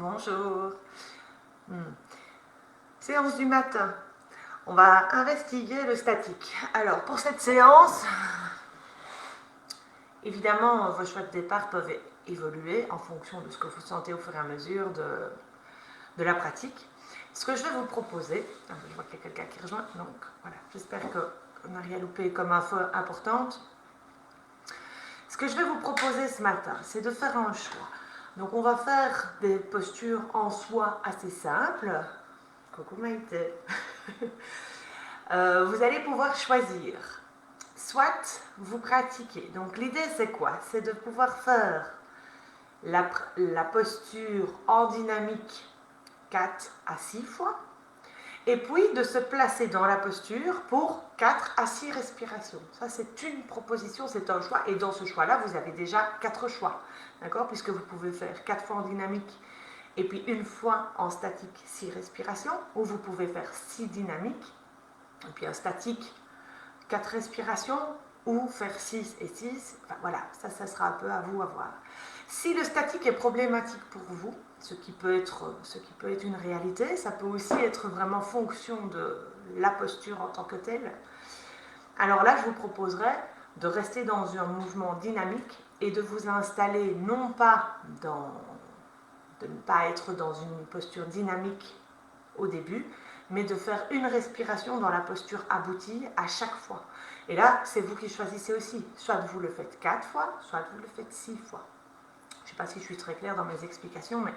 Bonjour. Séance du matin. On va investiguer le statique. Alors, pour cette séance, évidemment, vos choix de départ peuvent évoluer en fonction de ce que vous sentez au fur et à mesure de la pratique. Ce que je vais vous proposer, je vois qu'il y a quelqu'un qui rejoint, donc voilà, j'espère qu'on n'a rien loupé comme info importante. Ce que je vais vous proposer ce matin, c'est de faire un choix. Donc on va faire des postures en soi assez simples. Coucou Maïté. Vous allez pouvoir choisir. Soit vous pratiquez. Donc l'idée c'est quoi? C'est de pouvoir faire la posture en dynamique 4 à 6 fois. Et puis de se placer dans la posture pour 4 à 6 respirations. Ça, c'est une proposition, c'est un choix. Et dans ce choix-là, vous avez déjà 4 choix. D'accord? Puisque vous pouvez faire 4 fois en dynamique et puis une fois en statique 6 respirations. Ou vous pouvez faire 6 dynamiques et puis un statique 4 respirations. Ou faire 6 et 6. Enfin, voilà, ça sera un peu à vous à voir. Si le statique est problématique pour vous, ce qui peut être une réalité, ça peut aussi être vraiment fonction de la posture en tant que telle. Alors là, je vous proposerais de rester dans un mouvement dynamique et de vous installer non pas de ne pas être dans une posture dynamique au début, mais de faire une respiration dans la posture aboutie à chaque fois. Et là, c'est vous qui choisissez aussi. Soit vous le faites 4 fois, soit vous le faites 6 fois. Je ne sais pas si je suis très claire dans mes explications, mais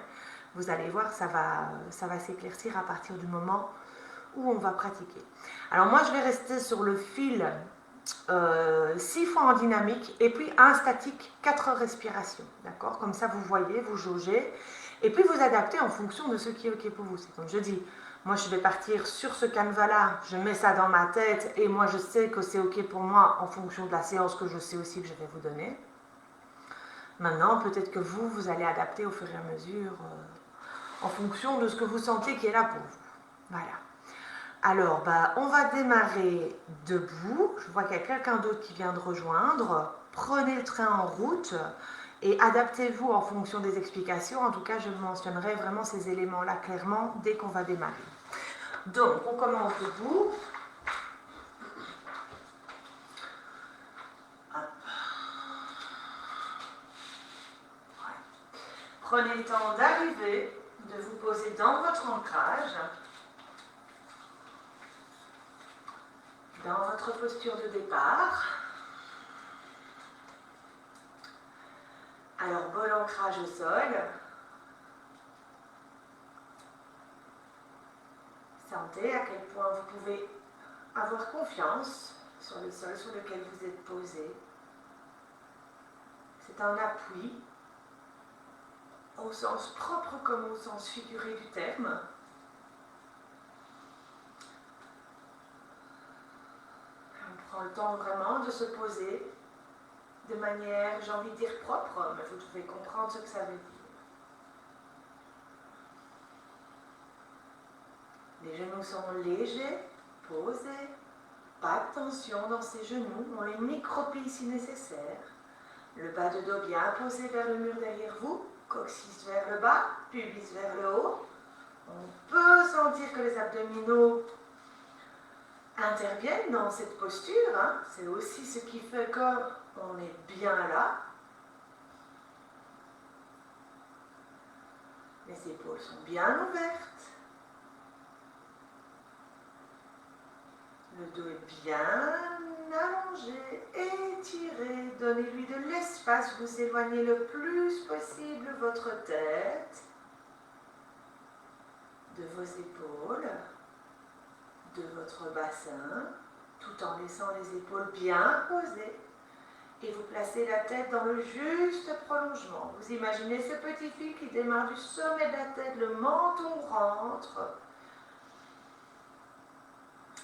vous allez voir, ça va s'éclaircir à partir du moment où on va pratiquer. Alors moi, je vais rester sur le fil 6 fois en dynamique et puis un statique 4 respirations. D'accord? Comme ça, vous voyez, vous jaugez. Et puis vous adaptez en fonction de ce qui est OK pour vous. C'est comme je dis, moi je vais partir sur ce canevas-là, je mets ça dans ma tête et moi je sais que c'est OK pour moi en fonction de la séance que je sais aussi que je vais vous donner. Maintenant, peut-être que vous allez adapter au fur et à mesure en fonction de ce que vous sentez qui est là pour vous. Voilà. Alors, on va démarrer debout. Je vois qu'il y a quelqu'un d'autre qui vient de rejoindre. Prenez le train en route et adaptez-vous en fonction des explications. En tout cas, je mentionnerai vraiment ces éléments-là clairement dès qu'on va démarrer. Donc, on commence debout. Prenez le temps d'arriver, de vous poser dans votre ancrage, dans votre posture de départ. Alors, bon ancrage au sol. Sentez à quel point vous pouvez avoir confiance sur le sol sur lequel vous êtes posé. C'est un appui, au sens propre comme au sens figuré du terme. On prend le temps vraiment de se poser de manière, j'ai envie de dire propre, mais vous devez comprendre ce que ça veut dire. Les genoux sont légers, posés, pas de tension dans ces genoux, on les microplie si nécessaire. Le bas de dos bien posé vers le mur derrière vous, coccyx vers le bas, pubis vers le haut. On peut sentir que les abdominaux interviennent dans cette posture, hein. C'est aussi ce qui fait qu'on est bien là. Les épaules sont bien ouvertes. Le dos est bien allongé, étiré. Donnez-lui de l'espace, vous éloignez le plus possible votre tête de vos épaules, de votre bassin, tout en laissant les épaules bien posées. Et vous placez la tête dans le juste prolongement. Vous imaginez ce petit fil qui démarre du sommet de la tête, le menton rentre.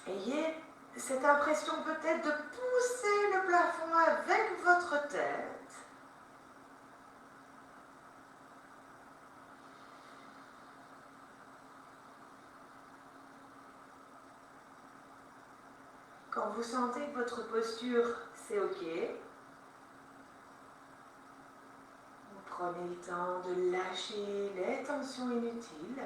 Ayez cette impression peut-être de pousser le plafond avec votre tête. Quand vous sentez que votre posture, c'est OK, vous Prenez le temps de lâcher les tensions inutiles.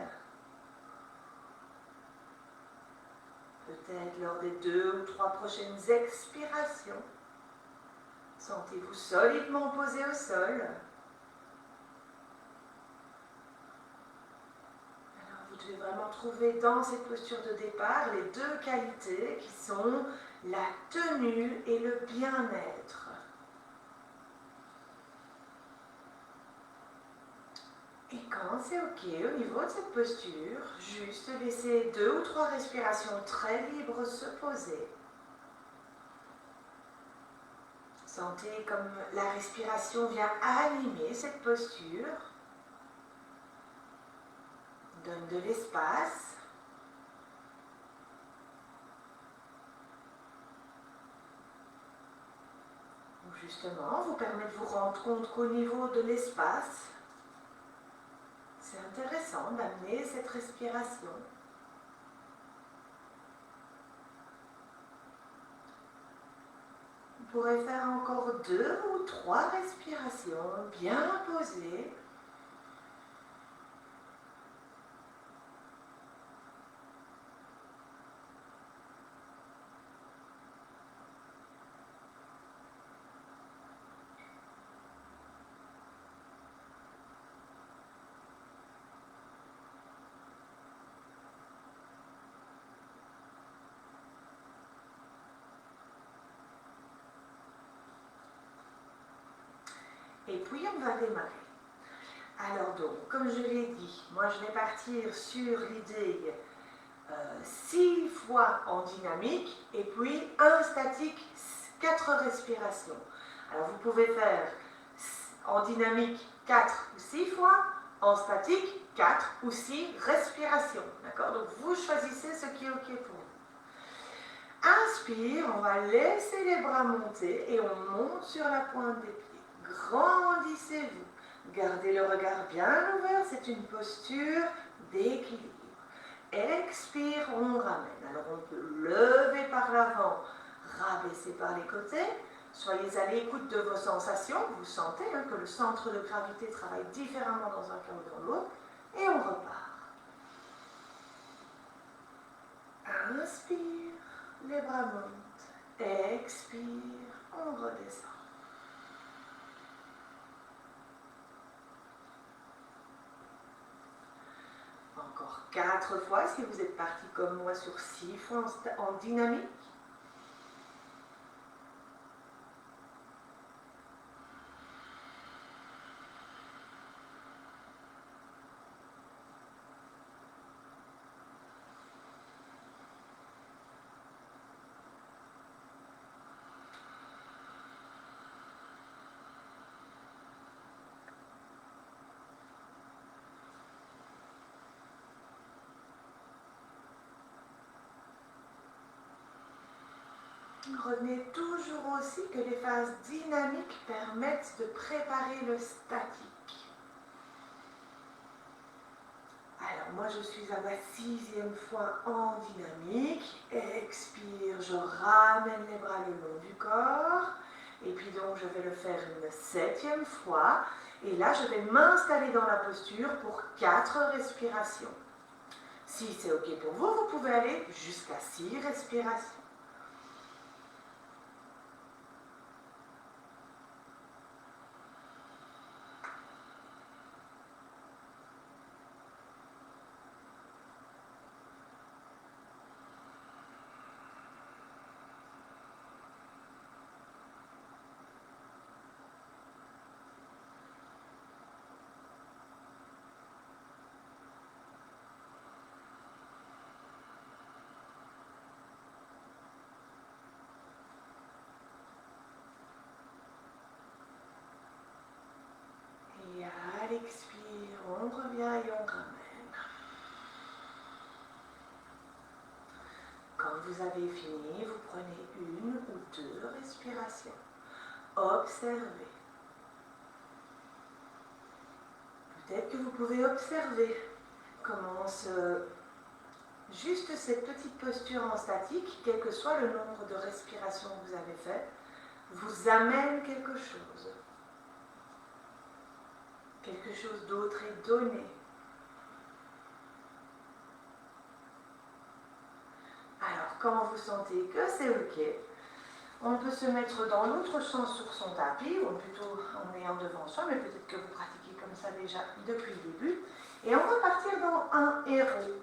Peut-être lors des 2 ou 3 prochaines expirations. Sentez-vous solidement posé au sol. Alors vous devez vraiment trouver dans cette posture de départ les 2 qualités qui sont la tenue et le bien-être. Et quand c'est ok au niveau de cette posture, juste laisser 2 ou 3 respirations très libres se poser. Sentez comme la respiration vient animer cette posture. Donne de l'espace. Ou justement, vous permet de vous rendre compte qu'au niveau de l'espace, c'est intéressant d'amener cette respiration. Vous pourrez faire encore 2 ou 3 respirations bien posées. Et puis on va démarrer. Alors donc, comme je l'ai dit, moi je vais partir sur l'idée 6 fois en dynamique et puis 1 statique, 4 respirations. Alors vous pouvez faire en dynamique 4 ou 6 fois, en statique 4 ou 6 respirations. D'accord? Donc vous choisissez ce qui est ok pour vous. Inspire, on va laisser les bras monter et on monte sur la pointe des pieds. Grandissez-vous. Gardez le regard bien ouvert, c'est une posture d'équilibre. Expire, on ramène. Alors on peut lever par l'avant, rabaisser par les côtés. Soyez à l'écoute de vos sensations. Vous sentez que le centre de gravité travaille différemment dans un cas ou dans l'autre. Et on repart. Inspire, les bras montent. Expire, on redescend. Encore 4 fois si vous êtes parti comme moi sur 6 fois en dynamique. Retenez toujours aussi que les phases dynamiques permettent de préparer le statique. Alors moi je suis à ma 6e fois en dynamique. Expire, je ramène les bras le long du corps. Et puis donc je vais le faire une 7e fois. Et là je vais m'installer dans la posture pour 4 respirations. Si c'est ok pour vous, vous pouvez aller jusqu'à 6 respirations. Et à l'expire, on revient et on ramène. Quand vous avez fini, vous prenez 1 ou 2 respirations. Observez. Peut-être que vous pouvez observer comment juste cette petite posture en statique, quel que soit le nombre de respirations que vous avez faites, vous amène quelque chose. quelque chose d'autre est donné. Alors, quand vous sentez que c'est OK, on peut se mettre dans l'autre sens sur son tapis, ou plutôt en ayant devant soi, mais peut-être que vous pratiquez comme ça déjà depuis le début. Et on va partir dans un héros.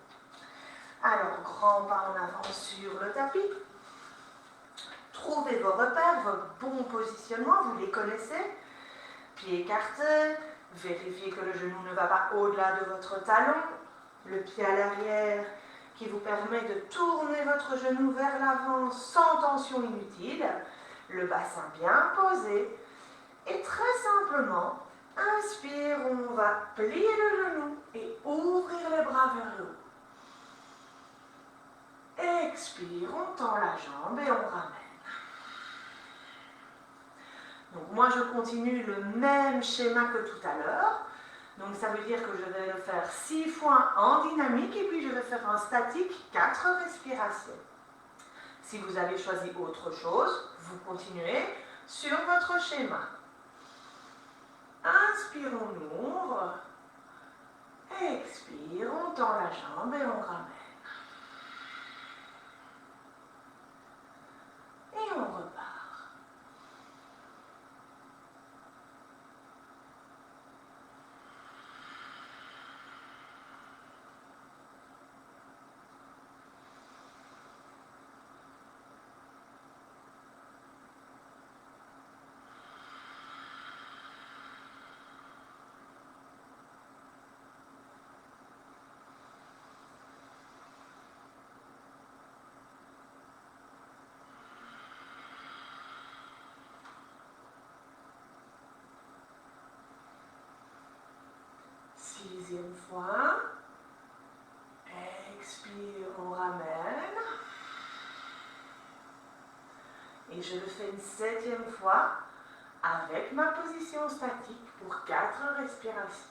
Alors, grand pas en avant sur le tapis. Trouvez vos repères, vos bons positionnements, vous les connaissez. Pied écarté, vérifiez que le genou ne va pas au-delà de votre talon. Le pied à l'arrière qui vous permet de tourner votre genou vers l'avant sans tension inutile. Le bassin bien posé. Et très simplement, inspire, on va plier le genou et ouvrir les bras vers le haut. Expire, on tend la jambe et on ramène. Donc moi je continue le même schéma que tout à l'heure. Donc ça veut dire que je vais le faire 6 fois en dynamique et puis je vais faire en statique 4 respirations. Si vous avez choisi autre chose, vous continuez sur votre schéma. Inspire, on ouvre. Expire, on tend la jambe et on ramène. Et on repart. Sixième fois. Expire, on ramène. Et je le fais une 7e fois avec ma position statique pour 4 respirations.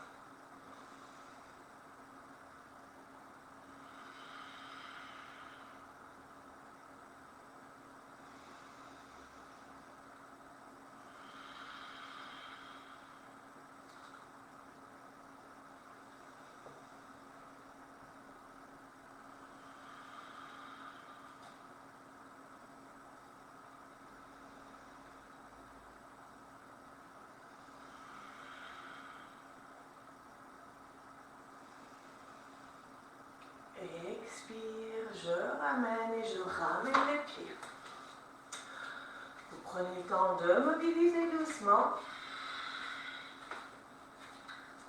Expire, je ramène et je ramène les pieds. Vous prenez le temps de mobiliser doucement.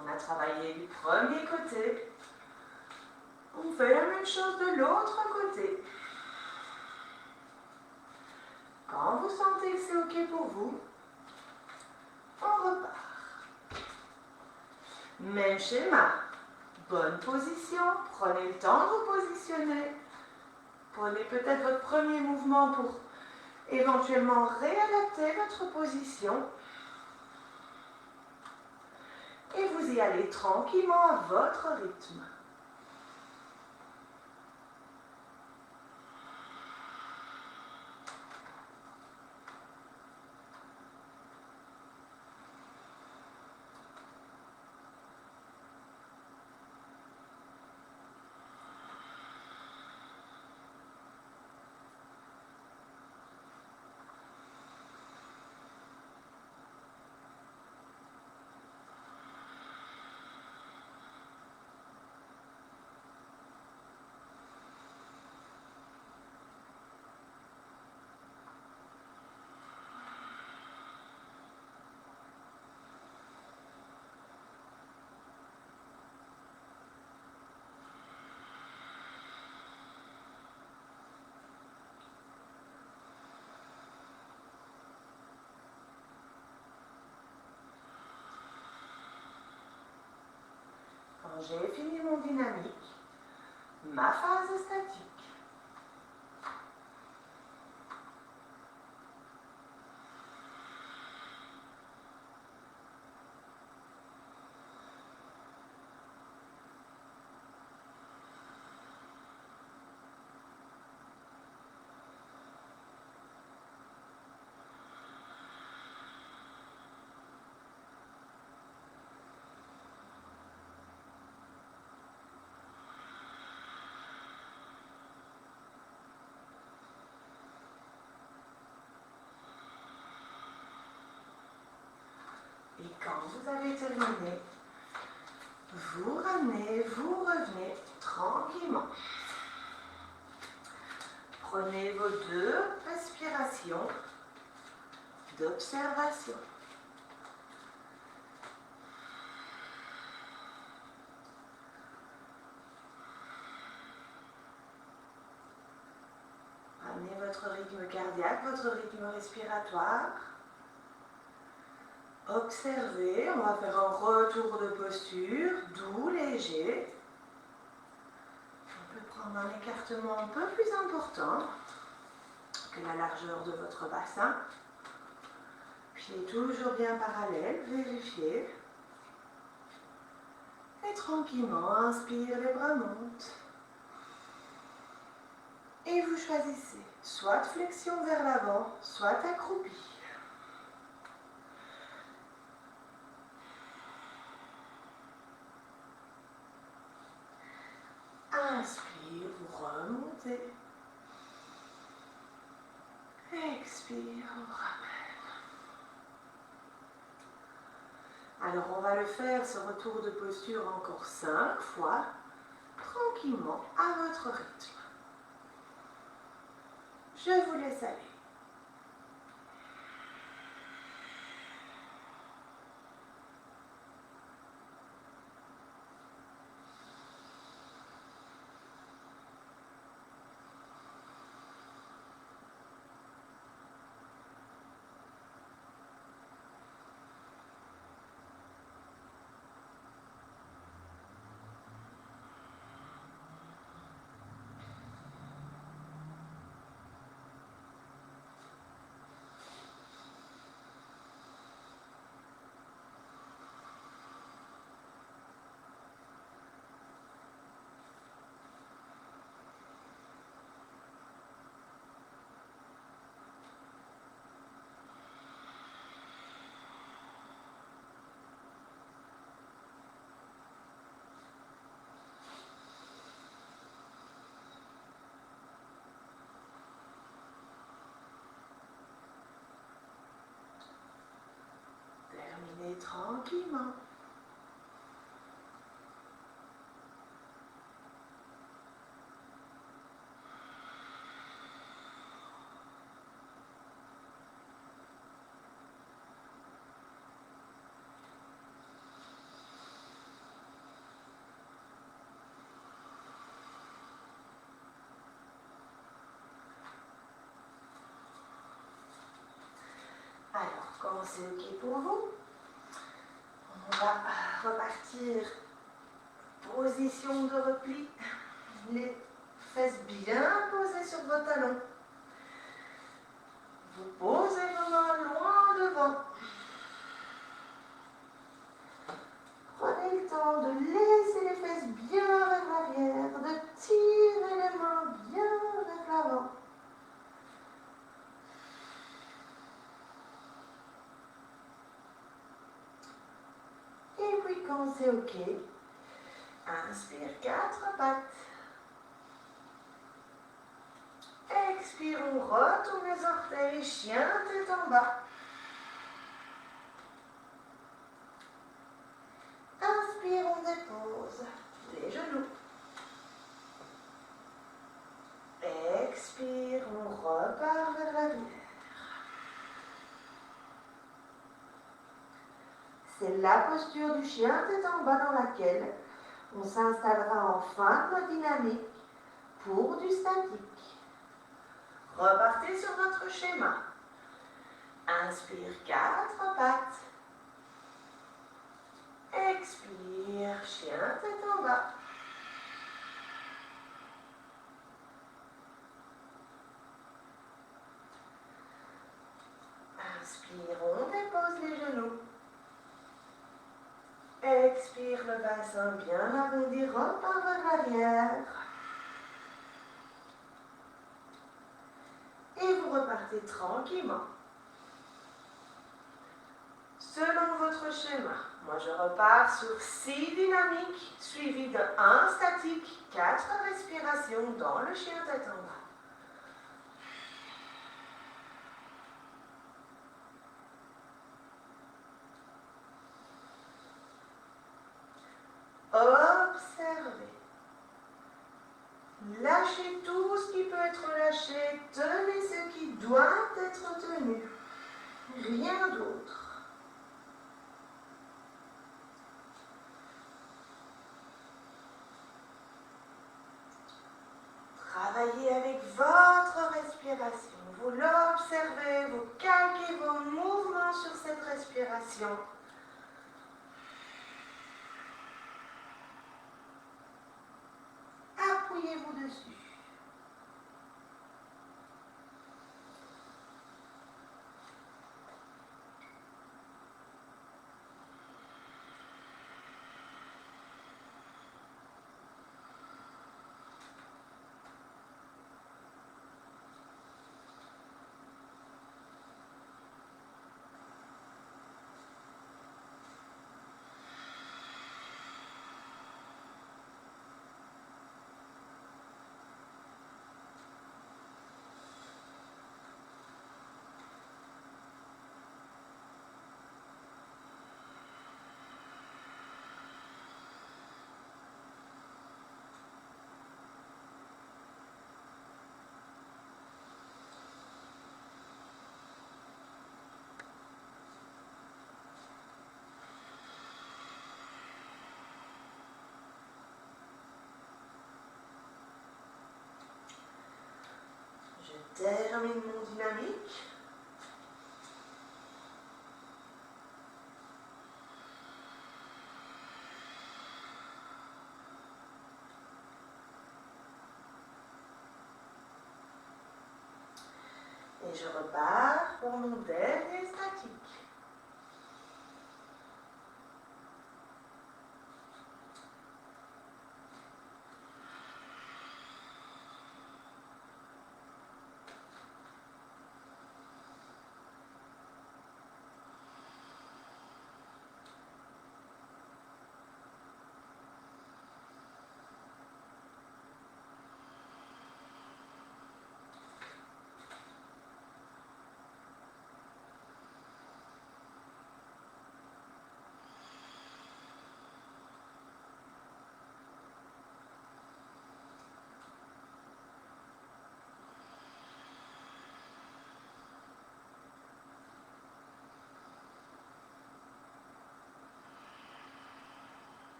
On a travaillé du premier côté. On fait la même chose de l'autre côté. Quand vous sentez que c'est OK pour vous, on repart. Même schéma. Bonne position. Prenez le temps de vous positionner. Prenez peut-être votre premier mouvement pour éventuellement réadapter votre position. Et vous y allez tranquillement à votre rythme. Quand j'ai fini mon dynamique, ma phase statique. Quand vous avez terminé, vous ramenez, vous revenez tranquillement. Prenez vos 2 respirations d'observation. Ramenez votre rythme cardiaque, votre rythme respiratoire. Observez, on va faire un retour de posture, doux, léger. On peut prendre un écartement un peu plus important que la largeur de votre bassin. Pieds toujours bien parallèles, vérifiez. Et tranquillement, inspire, les bras montent. Et vous choisissez soit flexion vers l'avant, soit accroupi. Inspire, vous remontez. Expire, on ramène. Alors on va le faire, ce retour de posture, encore 5 fois, tranquillement, à votre rythme. Je vous laisse aller. Terminez tranquillement. Alors, quand c'est OK pour vous, on va repartir. Position de repli. Les fesses bien posées sur vos talons. Vous posez vos mains loin devant. Prenez le temps de laisser les fesses bien vers l'arrière, de tirer les mains bien vers l'avant. Et puis quand c'est OK, inspire 4 pattes. Expire, on retourne les orteils, chien tête en bas. Inspire, on dépose les genoux. Expire, on repart vers l'arrière. C'est la posture du chien tête en bas dans laquelle on s'installera en fin de dynamique pour du statique. Repartez sur votre schéma. Inspire 4 pattes. Expire, chien tête en bas. Inspire, on dépose les genoux. Expire, le bassin bien arrondi, repart vers l'arrière. Et vous repartez tranquillement. Selon votre schéma, moi je repars sur 6 dynamiques, suivies de 1 statique, 4 respirations dans le chien tête en bas. Lâchez tout ce qui peut être lâché, tenez ce qui doit être tenu, rien d'autre. Travaillez avec votre respiration. Vous l'observez, vous calquez vos mouvements sur cette respiration. Appuyez-vous dessus. Je termine mon dynamique. Et je repars pour mon dernier statique.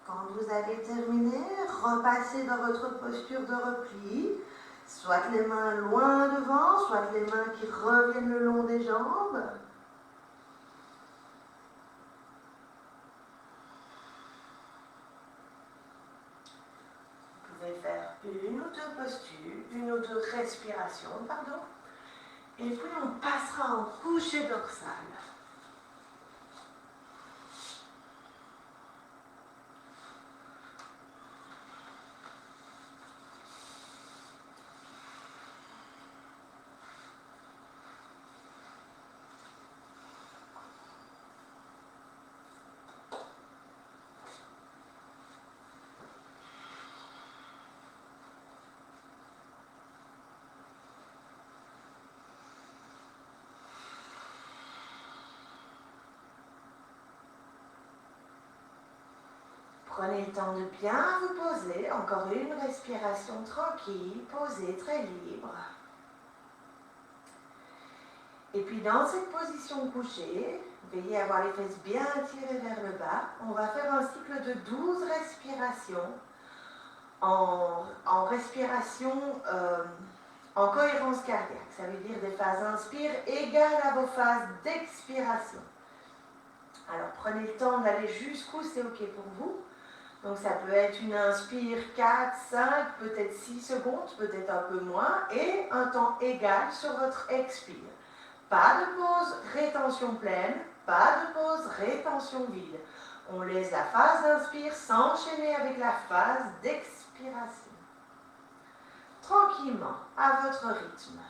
Quand vous avez terminé, repassez dans votre posture de repli, soit les mains loin devant, soit les mains qui reviennent le long des jambes. Vous pouvez faire une ou deux postures, une ou deux respirations, pardon. Et puis on passera en coucher dorsal. Prenez le temps de bien vous poser, encore une respiration tranquille, posée, très libre. Et puis dans cette position couchée, veillez à avoir les fesses bien tirées vers le bas. On va faire un cycle de 12 respirations en respiration en cohérence cardiaque. Ça veut dire des phases inspire égales à vos phases d'expiration. Alors prenez le temps d'aller jusqu'où c'est OK pour vous. Donc ça peut être une inspire 4, 5, peut-être 6 secondes, peut-être un peu moins, et un temps égal sur votre expire. Pas de pause, rétention pleine, pas de pause, rétention vide. On laisse la phase d'inspire s'enchaîner avec la phase d'expiration. Tranquillement, à votre rythme.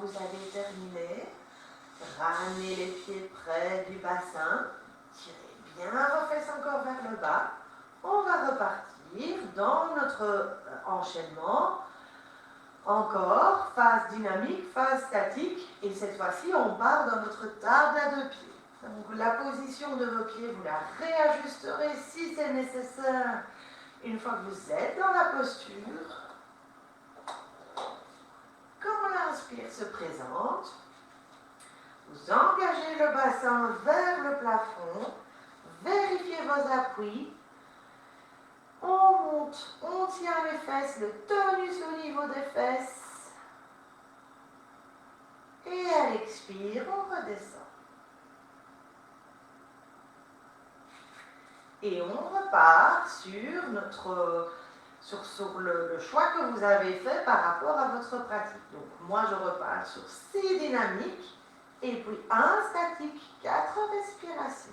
vous avez terminé, ramenez les pieds près du bassin, tirez bien vos fesses encore vers le bas. On va repartir dans notre enchaînement. Encore, phase dynamique, phase statique, et cette fois-ci, on part dans notre table à 2 pieds. Donc la position de vos pieds, vous la réajusterez si c'est nécessaire une fois que vous êtes dans la posture. Quand l'inspire se présente, vous engagez le bassin vers le plafond, vérifiez vos appuis. On monte, on tient les fesses, le tonus au niveau des fesses. Et à l'expire, on redescend. Et on repart sur le choix que vous avez fait par rapport à votre pratique. Donc moi, je repars sur 6 dynamiques et puis 1 statique, 4 respirations.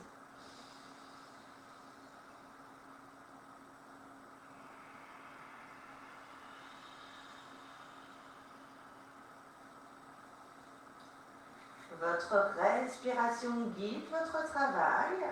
Votre respiration guide votre travail.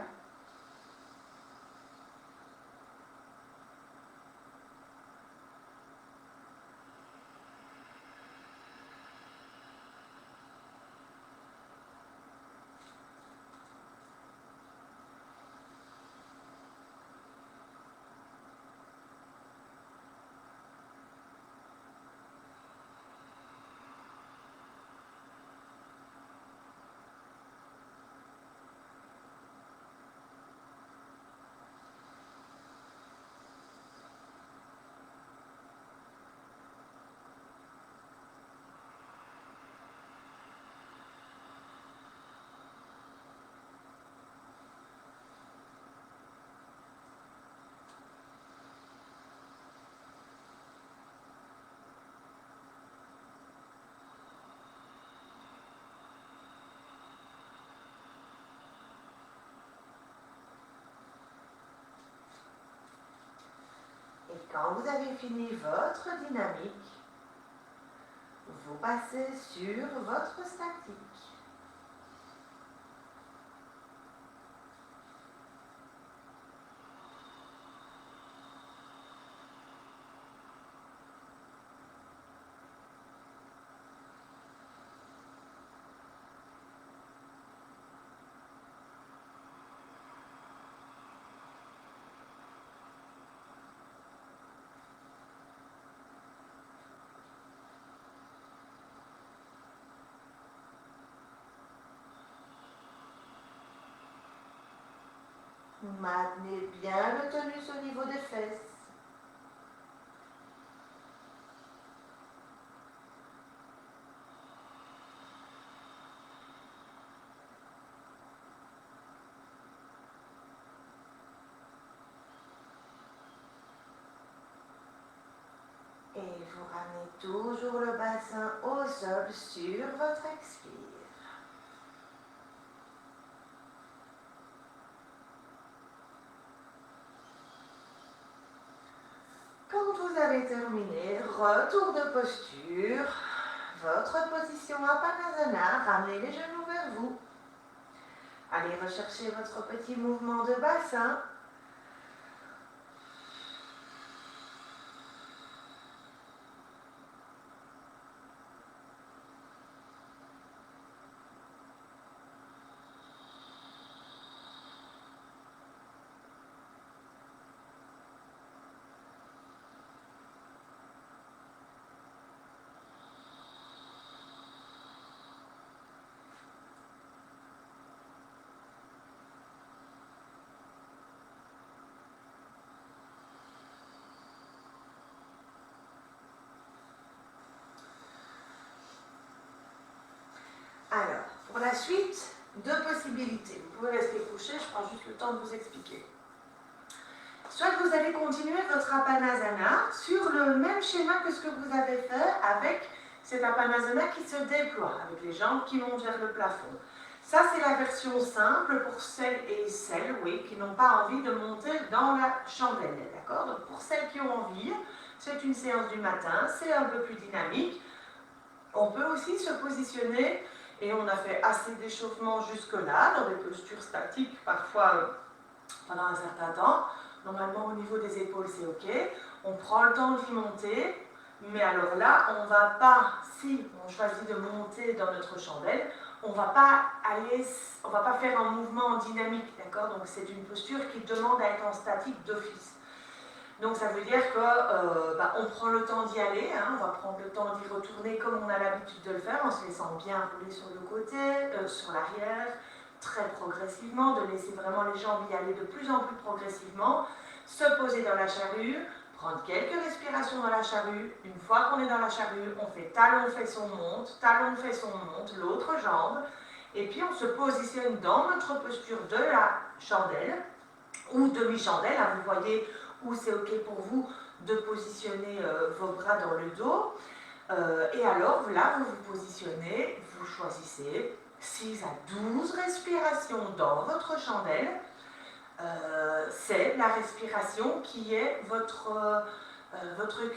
Et quand vous avez fini votre dynamique, vous passez sur votre statique. Maintenez bien le tonus au niveau des fesses. Et vous ramenez toujours le bassin au sol sur votre expire. Quand vous avez terminé, retour de posture, votre position Apanasana, ramenez les genoux vers vous. Allez rechercher votre petit mouvement de bassin. Alors, pour la suite, 2 possibilités. Vous pouvez rester couché, je prends juste le temps de vous expliquer. Soit vous allez continuer votre Apanasana sur le même schéma que ce que vous avez fait avec cet Apanasana qui se déploie, avec les jambes qui montent vers le plafond. Ça, c'est la version simple pour celles et celles, oui, qui n'ont pas envie de monter dans la chandelle, d'accord? Donc, pour celles qui ont envie, c'est une séance du matin, c'est un peu plus dynamique. On peut aussi se positionner, et on a fait assez d'échauffement jusque-là, dans des postures statiques, parfois pendant un certain temps. Normalement, au niveau des épaules, c'est OK. On prend le temps d'y monter, mais alors là, on ne va pas, si on choisit de monter dans notre chandelle, on ne va pas faire un mouvement dynamique, d'accord? Donc c'est une posture qui demande à être en statique d'office. Donc ça veut dire qu'on prend le temps d'y aller, hein, on va prendre le temps d'y retourner comme on a l'habitude de le faire, en se laissant bien rouler sur le côté, sur l'arrière, très progressivement, de laisser vraiment les jambes y aller de plus en plus progressivement, se poser dans la charrue, prendre quelques respirations dans la charrue. Une fois qu'on est dans la charrue, on fait talon, fesson, monte, talon, fesson, monte, l'autre jambe, et puis on se positionne dans notre posture de la chandelle, ou demi-chandelle, hein, vous voyez où c'est OK pour vous de positionner vos bras dans le dos. Et alors, là, vous vous positionnez, vous choisissez 6 à 12 respirations dans votre chandelle. C'est la respiration qui est votre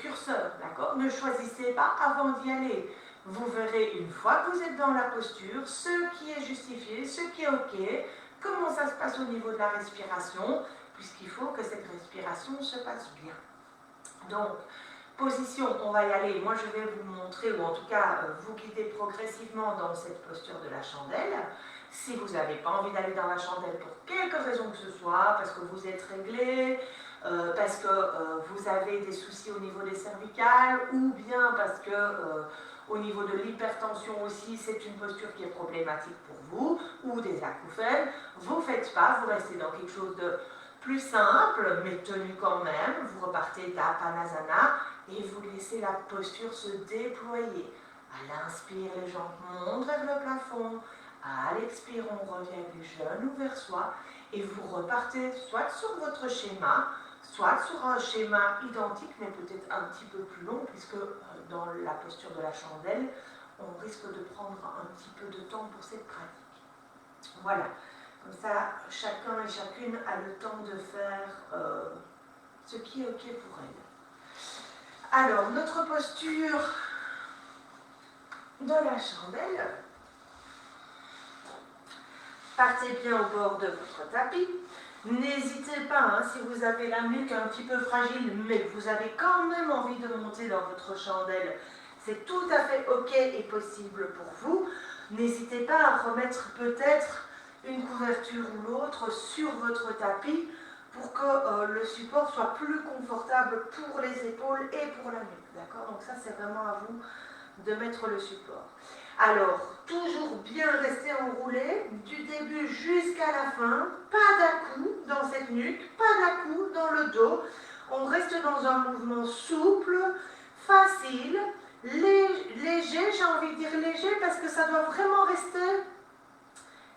curseur, d'accord? Ne choisissez pas avant d'y aller. Vous verrez, une fois que vous êtes dans la posture, ce qui est justifié, ce qui est OK, comment ça se passe au niveau de la respiration, puisqu'il faut que cette respiration se passe bien. Donc, position, on va y aller. Moi, je vais vous montrer, ou en tout cas, vous guider progressivement dans cette posture de la chandelle. Si vous n'avez pas envie d'aller dans la chandelle pour quelque raison que ce soit, parce que vous êtes réglé, parce que vous avez des soucis au niveau des cervicales, ou bien parce que au niveau de l'hypertension aussi, c'est une posture qui est problématique pour vous, ou des acouphènes, vous ne faites pas, vous restez dans quelque chose de plus simple, mais tenu quand même. Vous repartez d'Apanasana et vous laissez la posture se déployer. À l'inspire, les jambes montent vers le plafond. À l'expire, on revient les genoux vers soi et vous repartez soit sur votre schéma, soit sur un schéma identique, mais peut-être un petit peu plus long, puisque dans la posture de la chandelle, on risque de prendre un petit peu de temps pour cette pratique. Voilà. Comme ça, chacun et chacune a le temps de faire ce qui est OK pour elle. Alors, notre posture de la chandelle. Partez bien au bord de votre tapis. N'hésitez pas, hein, si vous avez la nuque un petit peu fragile, mais que vous avez quand même envie de monter dans votre chandelle, c'est tout à fait OK et possible pour vous. N'hésitez pas à remettre peut-être une couverture ou l'autre sur votre tapis pour que le support soit plus confortable pour les épaules et pour la nuque. D'accord? Donc ça, c'est vraiment à vous de mettre le support. Alors, toujours bien rester enroulé du début jusqu'à la fin, pas d'à-coups dans cette nuque, pas d'à-coups dans le dos. On reste dans un mouvement souple, facile, léger, j'ai envie de dire léger parce que ça doit vraiment rester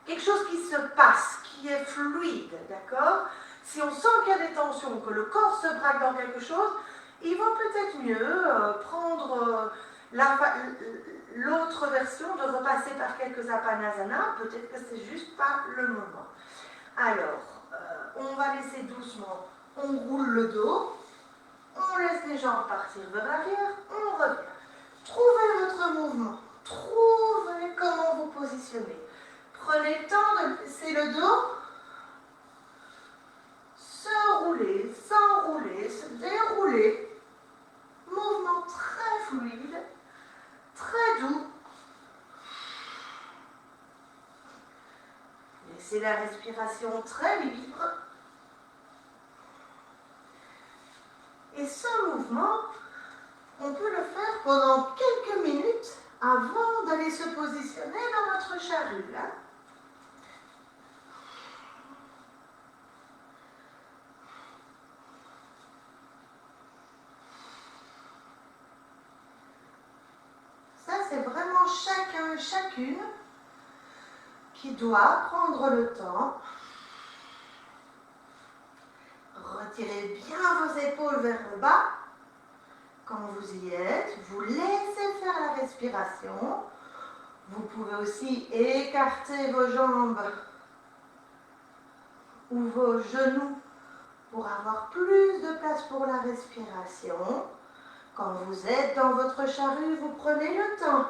quelque chose qui se passe, qui est fluide, d'accord? Si on sent qu'il y a des tensions, que le corps se braque dans quelque chose, il vaut peut-être mieux prendre l'autre version, de repasser par quelques Apanasana, peut-être que c'est juste pas le moment. Alors, on va laisser doucement, on roule le dos, on laisse les jambes partir vers l'arrière, on revient. Trouvez votre mouvement, trouvez comment vous positionnez. Prenez le temps de laisser le dos se rouler, s'enrouler, se dérouler. Mouvement très fluide, très doux. Laissez la respiration très libre. Et ce mouvement, on peut le faire pendant quelques minutes avant d'aller se positionner dans notre charrue. Là. Ça, c'est vraiment chacun et chacune qui doit prendre le temps. Retirez bien vos épaules vers le bas. Quand vous y êtes, vous laissez faire la respiration. Vous pouvez aussi écarter vos jambes ou vos genoux pour avoir plus de place pour la respiration. Quand vous êtes dans votre charrue, vous prenez le temps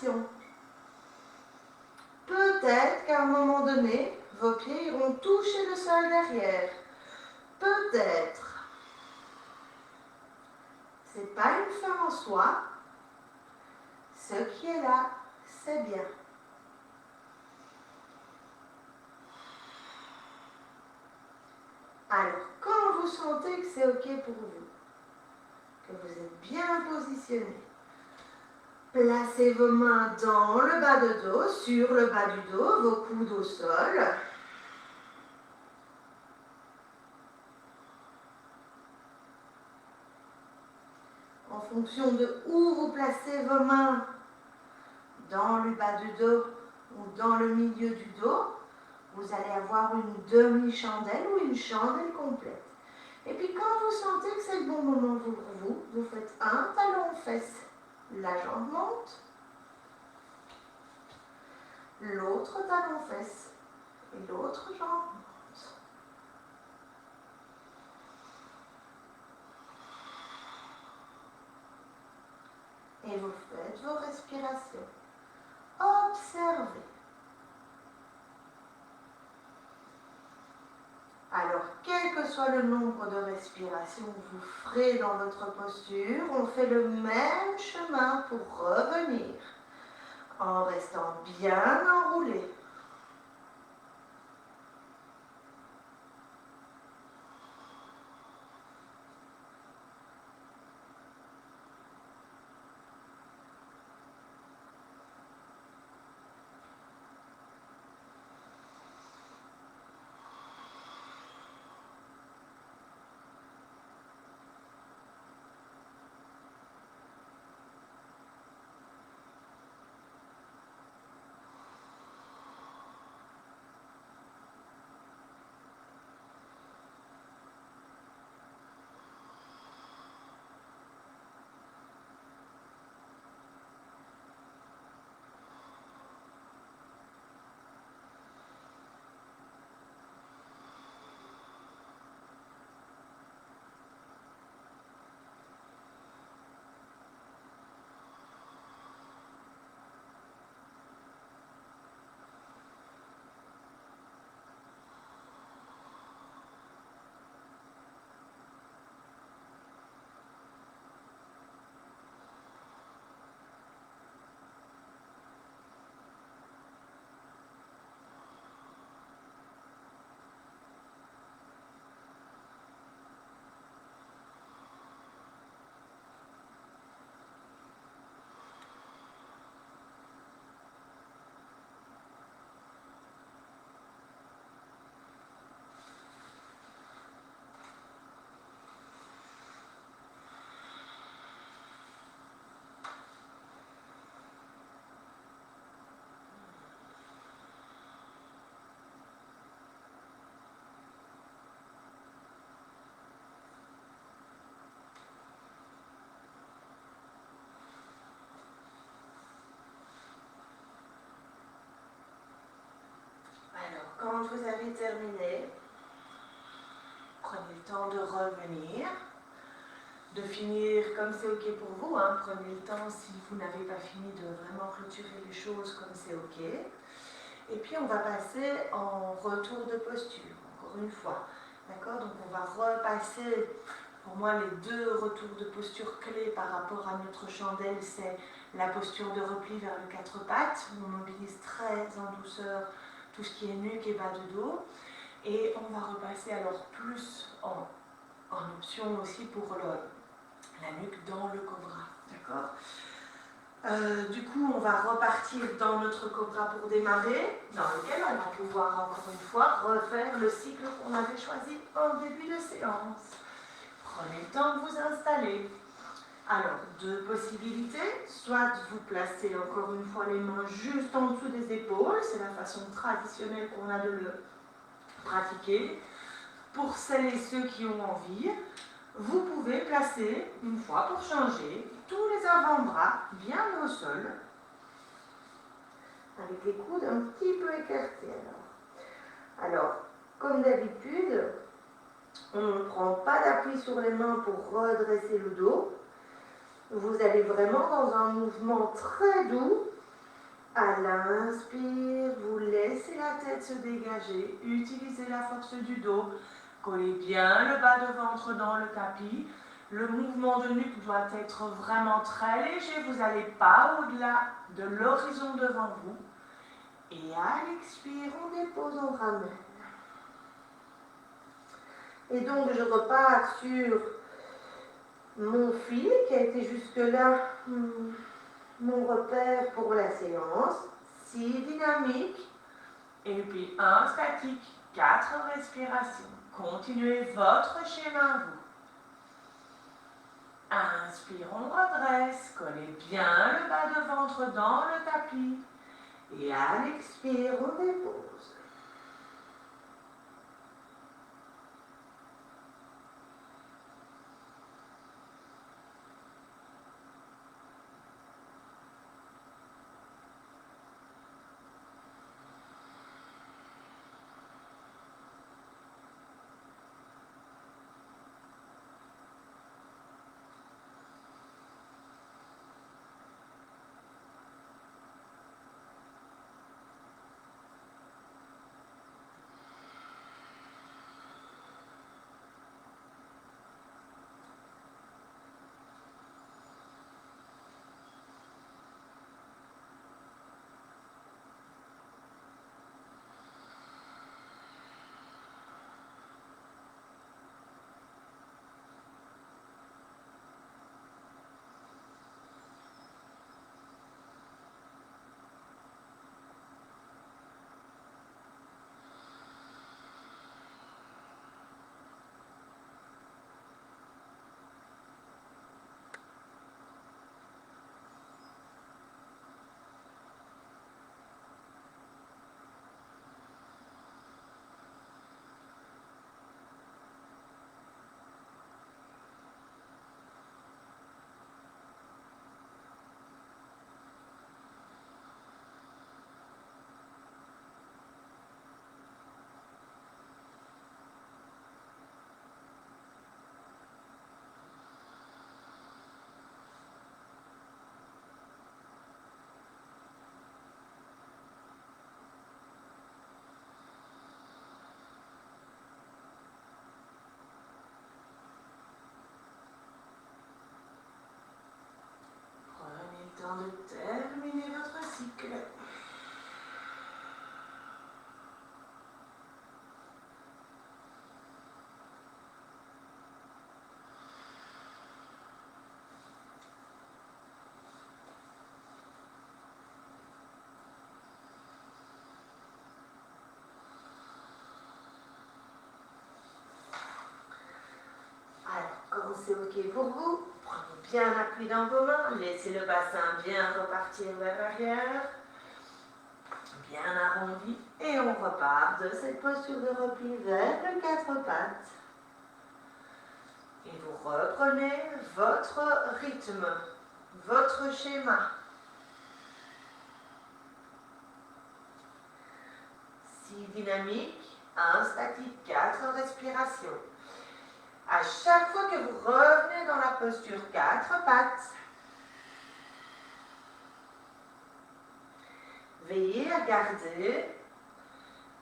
respiration. Peut-être qu'à un moment donné, vos pieds iront toucher le sol derrière. Peut-être. Ce n'est pas une fin en soi. Ce qui est là, c'est bien. Alors, quand vous sentez que c'est OK pour vous, que vous êtes bien positionné, placez vos mains dans le bas de dos, sur le bas du dos, vos coudes au sol. En fonction de où vous placez vos mains, dans le bas du dos ou dans le milieu du dos, vous allez avoir une demi-chandelle ou une chandelle complète. Et puis quand vous sentez que c'est le bon moment pour vous, vous faites un talon-fesse, la jambe monte, l'autre talon-fesse et l'autre jambe monte. Et vous faites vos respirations. Observez. Alors, quel que soit le nombre de respirations que vous ferez dans votre posture, on fait le même chemin pour revenir en restant bien enroulé. Alors, quand vous avez terminé, prenez le temps de revenir, de finir comme c'est OK pour vous. Prenez le temps, si vous n'avez pas fini, de vraiment clôturer les choses comme c'est OK. Et puis, on va passer en retour de posture, encore une fois. D'accord? Donc, on va repasser, pour moi, les deux retours de posture clés par rapport à notre chandelle, c'est la posture de repli vers le quatre pattes, où on mobilise très en douceur tout ce qui est nuque et bas de dos. Et on va repasser alors plus en option aussi pour la nuque dans le cobra. D'accord? Du coup, on va repartir dans notre cobra pour démarrer, dans lequel on va pouvoir encore une fois refaire le cycle qu'on avait choisi en début de séance. Prenez le temps de vous installer. Alors, deux possibilités, soit vous placez encore une fois les mains juste en dessous des épaules, c'est la façon traditionnelle qu'on a de le pratiquer. Pour celles et ceux qui ont envie, vous pouvez placer, une fois pour changer, tous les avant-bras bien au sol, avec les coudes un petit peu écartés. Alors comme d'habitude, on ne prend pas d'appui sur les mains pour redresser le dos. Vous allez vraiment dans un mouvement très doux À l'inspire, vous laissez la tête se dégager, utilisez la force du dos, collez bien le bas de ventre dans le tapis. Le mouvement de nuque doit être vraiment très léger, vous n'allez pas au-delà de l'horizon devant vous. Et à l'expire, on dépose, on ramène. Et donc je repars sur mon fil qui a été jusque-là mon repère pour la séance. 6 dynamiques et puis 1 statique, 4 respirations. Continuez votre schéma vous. Inspire, on redresse, collez bien le bas de ventre dans le tapis. Et à l'expire, on dépose. Prenez le temps de terminer votre cycle. Alors, quand c'est OK pour vous, prenez bien appui dans vos mains, laissez le bassin bien repartir vers l'arrière, bien arrondi, et on repart de cette posture de repli vers le 4 pattes. Et vous reprenez votre rythme, votre schéma. 6 dynamiques, 1 statique, 4 respirations. À chaque fois que vous revenez dans la posture 4 pattes, veillez à garder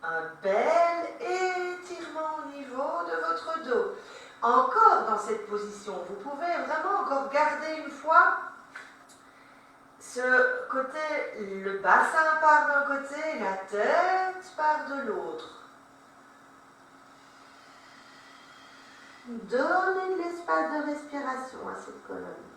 un bel étirement au niveau de votre dos. Encore dans cette position, vous pouvez vraiment encore garder une fois ce côté, le bassin part d'un côté, la tête part de l'autre. Donnez de l'espace de respiration à cette colonne.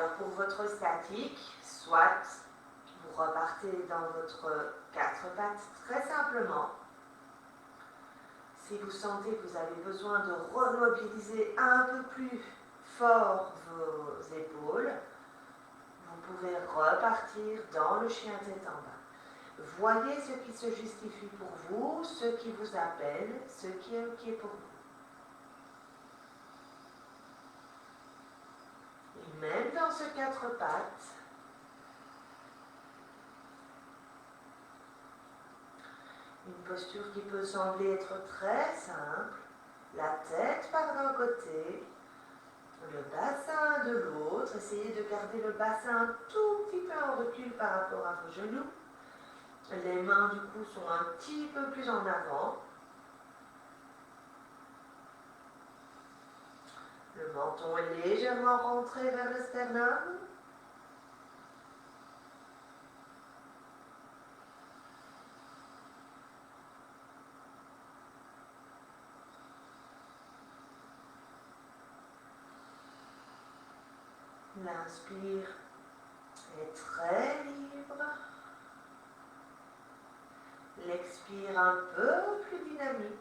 Alors pour votre statique, soit vous repartez dans votre 4 pattes très simplement. Si vous sentez que vous avez besoin de remobiliser un peu plus fort vos épaules, vous pouvez repartir dans le chien tête en bas. Voyez ce qui se justifie pour vous, ce qui vous appelle, ce qui est OK pour vous. Et même dans ce 4 pattes, une posture qui peut sembler être très simple, la tête part d'un côté, le bassin de l'autre, essayez de garder le bassin un tout petit peu en recul par rapport à vos genoux. Les mains du coup sont un petit peu plus en avant. Le menton est légèrement rentré vers le sternum. L'inspire est très libre. L'expire un peu plus dynamique.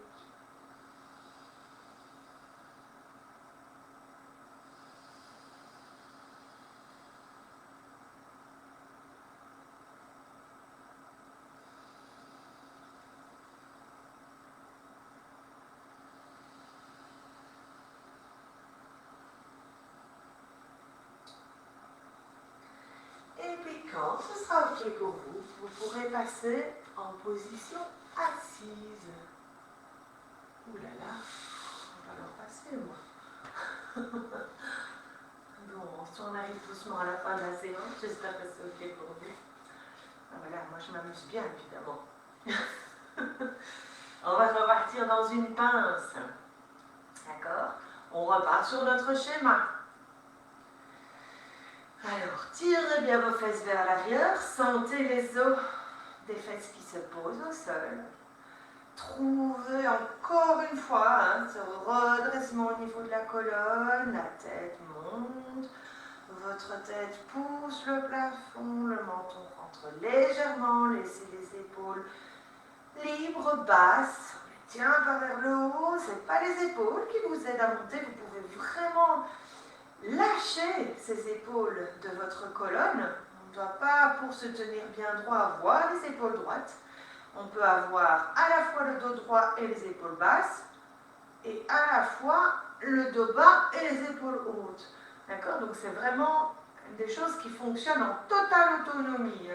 Et puis quand ce sera OK pour vous, vous pourrez passer en position assise. Ouh là là, on va leur passer moi. Bon, on arrive doucement à la fin de la séance, j'espère que c'est OK pour vous. Ah, voilà, moi je m'amuse bien évidemment. On va repartir dans une pince. D'accord? On repart sur notre schéma. Alors, tirez bien vos fesses vers l'arrière, sentez les os des fesses qui se posent au sol. Trouvez encore une fois ce redressement au niveau de la colonne, la tête monte, votre tête pousse le plafond, le menton rentre légèrement, laissez les épaules libres, basses, on les tient pas vers le haut, ce n'est pas les épaules qui vous aident à monter, vous pouvez vraiment lâcher ces épaules de votre colonne. On ne doit pas, pour se tenir bien droit, avoir les épaules droites. On peut avoir à la fois le dos droit et les épaules basses, et à la fois le dos bas et les épaules hautes. D'accord? Donc c'est vraiment des choses qui fonctionnent en totale autonomie.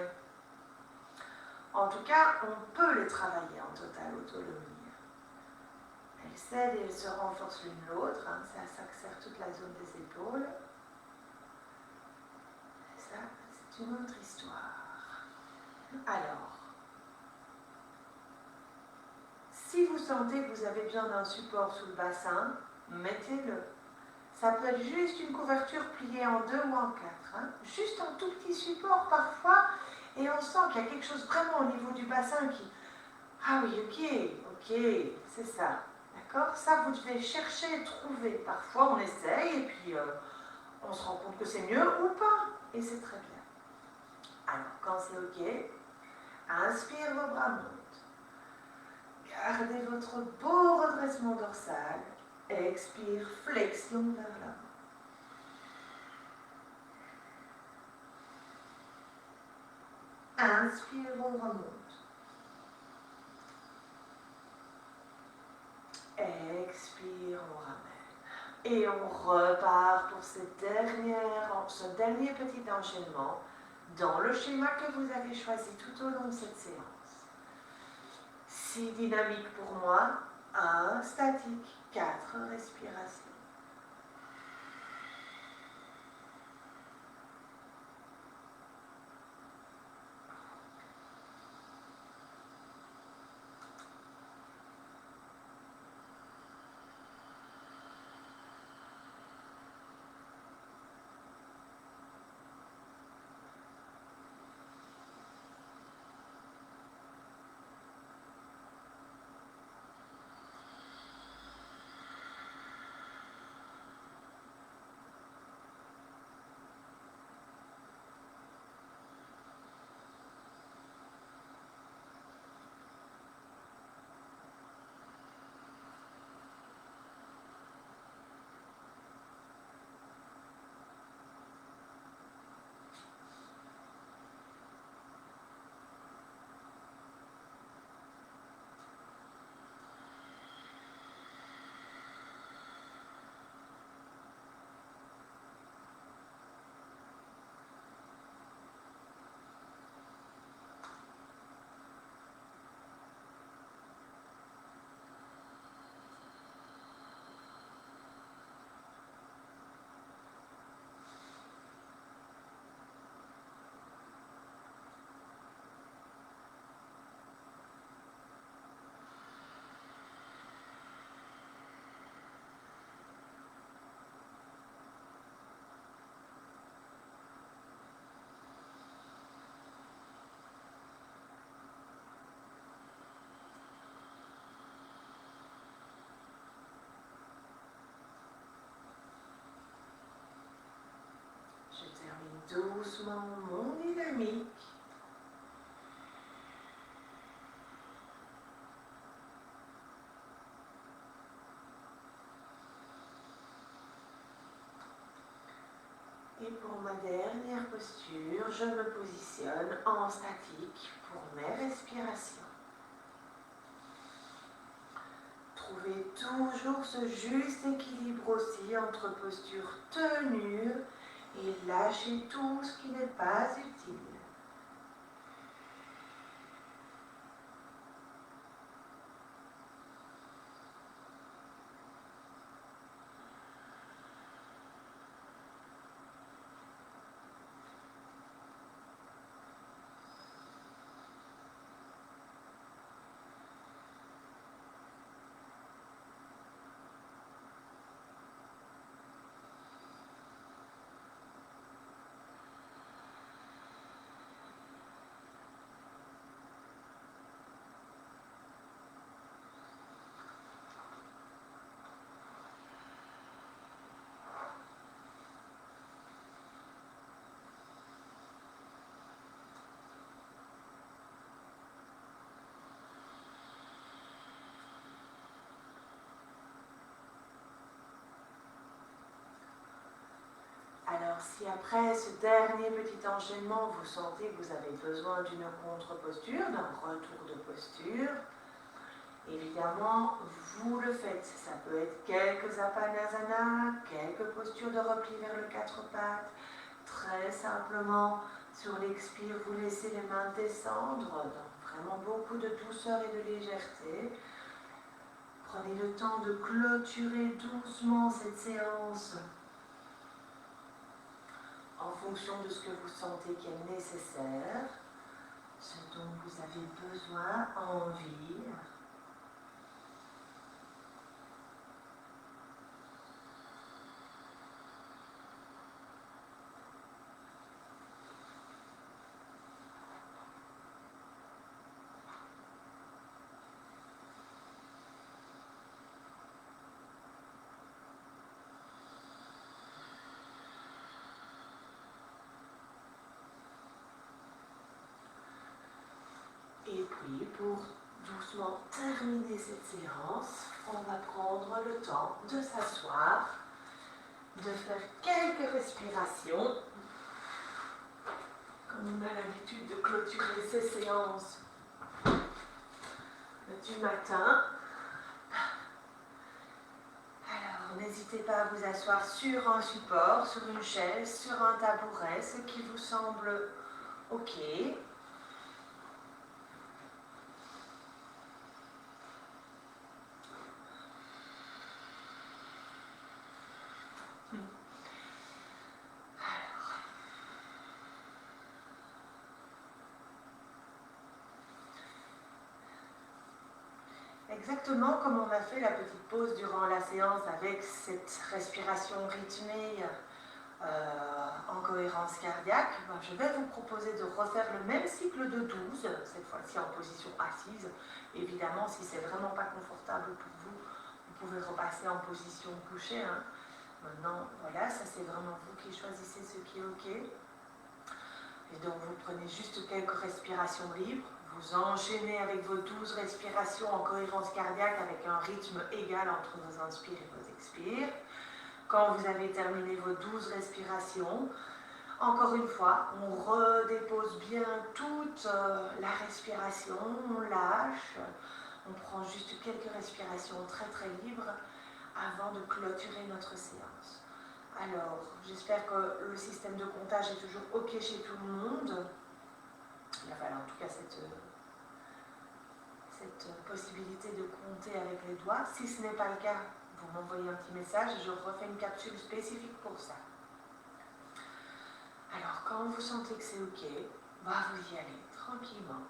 En tout cas, on peut les travailler en totale autonomie. Elles s'aident et elles se renforcent l'une l'autre. C'est à ça que sert toute la zone des épaules. Et ça, c'est une autre histoire. Alors, si vous sentez que vous avez besoin d'un support sous le bassin, mettez-le. Ça peut être juste une couverture pliée en 2 ou en 4. Juste un tout petit support parfois, et on sent qu'il y a quelque chose vraiment au niveau du bassin qui... Ah oui, ok, c'est ça. D'accord? Ça, vous devez chercher et trouver. Parfois, on essaye, et puis on se rend compte que c'est mieux ou pas. Et c'est très bien. Alors, quand c'est ok, inspire, vos bras montent. Gardez votre beau redressement dorsal. Expire, flexion vers l'avant. Inspire, on remonte. Expire, on ramène. Et on repart pour ce dernier petit enchaînement dans le schéma que vous avez choisi tout au long de cette séance. 6 dynamiques pour moi, 1 statique, 4 respirations. doucement mon dynamique. Et pour ma dernière posture, je me positionne en statique pour mes respirations. Trouvez toujours ce juste équilibre aussi entre posture tenue et lâcher tout ce qui n'est pas utile. Alors si après ce dernier petit enchaînement, vous sentez que vous avez besoin d'une contre-posture, d'un retour de posture, évidemment, vous le faites. Ça peut être quelques apanasana, quelques postures de repli vers le quatre pattes. Très simplement, sur l'expire, vous laissez les mains descendre, donc vraiment beaucoup de douceur et de légèreté. Prenez le temps de clôturer doucement cette séance en fonction de ce que vous sentez qui est nécessaire, ce dont vous avez besoin, envie. Et puis, pour doucement terminer cette séance, on va prendre le temps de s'asseoir, de faire quelques respirations, comme on a l'habitude de clôturer ces séances du matin. Alors, n'hésitez pas à vous asseoir sur un support, sur une chaise, sur un tabouret, ce qui vous semble OK. Exactement comme on a fait la petite pause durant la séance avec cette respiration rythmée en cohérence cardiaque, je vais vous proposer de refaire le même cycle de 12, cette fois-ci en position assise. Évidemment, si c'est vraiment pas confortable pour vous, vous pouvez repasser en position couchée. Hein. Maintenant, voilà, ça c'est vraiment vous qui choisissez ce qui est OK. Et donc vous prenez juste quelques respirations libres. Vous enchaînez avec vos 12 respirations en cohérence cardiaque avec un rythme égal entre vos inspires et vos expires. Quand vous avez terminé vos 12 respirations, encore une fois, on redépose bien toute la respiration, on lâche, on prend juste quelques respirations très très libres avant de clôturer notre séance. Alors, j'espère que le système de comptage est toujours OK chez tout le monde. Enfin, en tout cas, cette possibilité de compter avec les doigts. Si ce n'est pas le cas, vous m'envoyez un petit message et je refais une capsule spécifique pour ça. Alors, quand vous sentez que c'est OK, vous y allez tranquillement.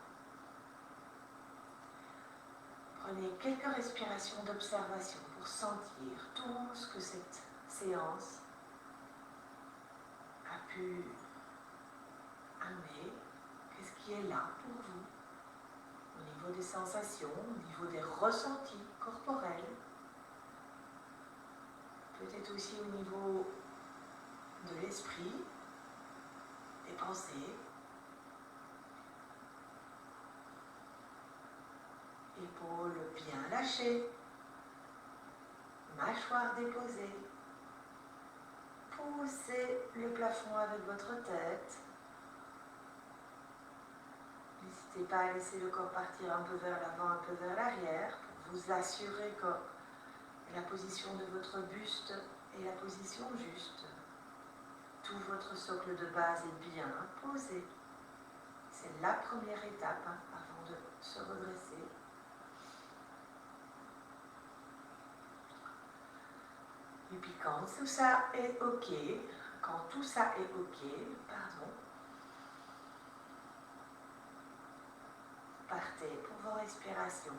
Prenez quelques respirations d'observation pour sentir tout ce que cette séance a pu amener. Qu'est-ce qui est là pour vous au niveau des sensations, au niveau des ressentis corporels, peut-être aussi au niveau de l'esprit, et avancée. Épaules bien lâchées. Mâchoire déposée. Poussez le plafond avec votre tête. N'hésitez pas à laisser le corps partir un peu vers l'avant, un peu vers l'arrière, pour vous assurer que la position de votre buste est la position juste. Tout votre socle de base est bien posé. C'est la première étape avant de se redresser. Et puis quand tout ça est OK, partez pour vos respirations.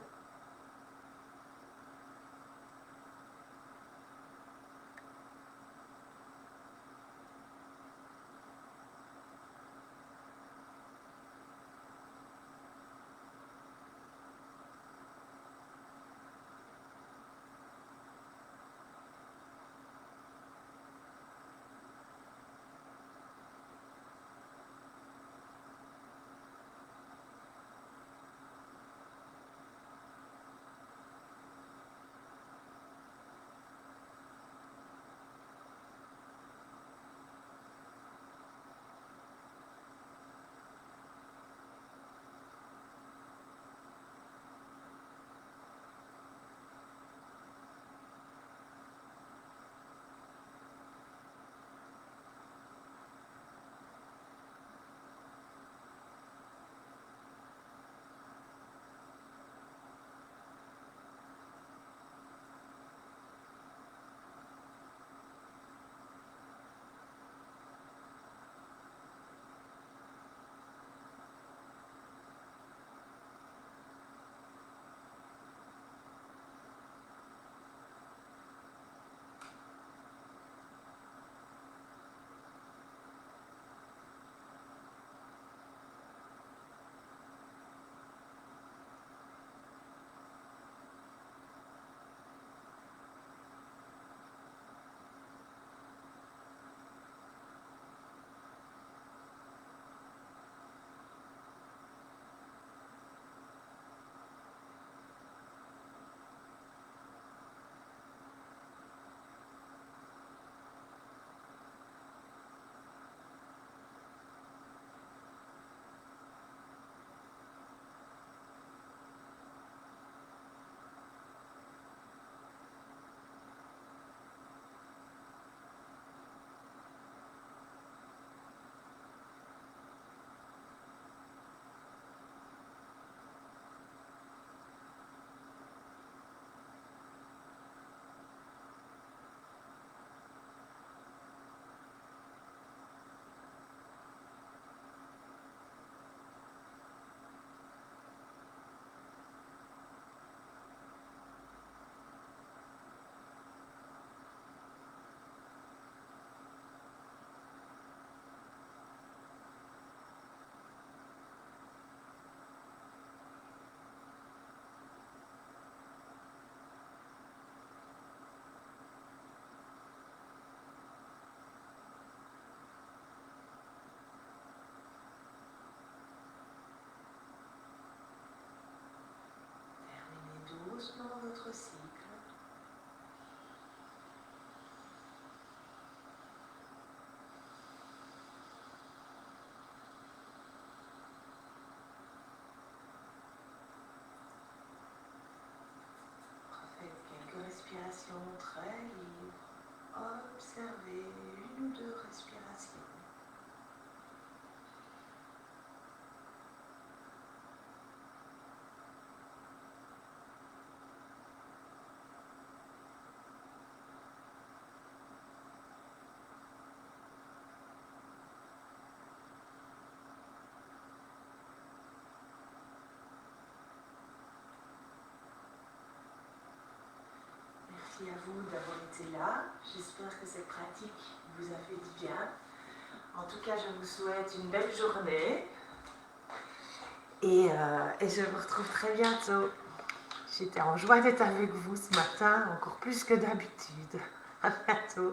Doucement votre cycle. Faites quelques respirations très libres. Observez une ou deux respirations. Merci à vous d'avoir été là. J'espère que cette pratique vous a fait du bien. En tout cas, je vous souhaite une belle journée. Et je vous retrouve très bientôt. J'étais en joie d'être avec vous ce matin, encore plus que d'habitude. À bientôt.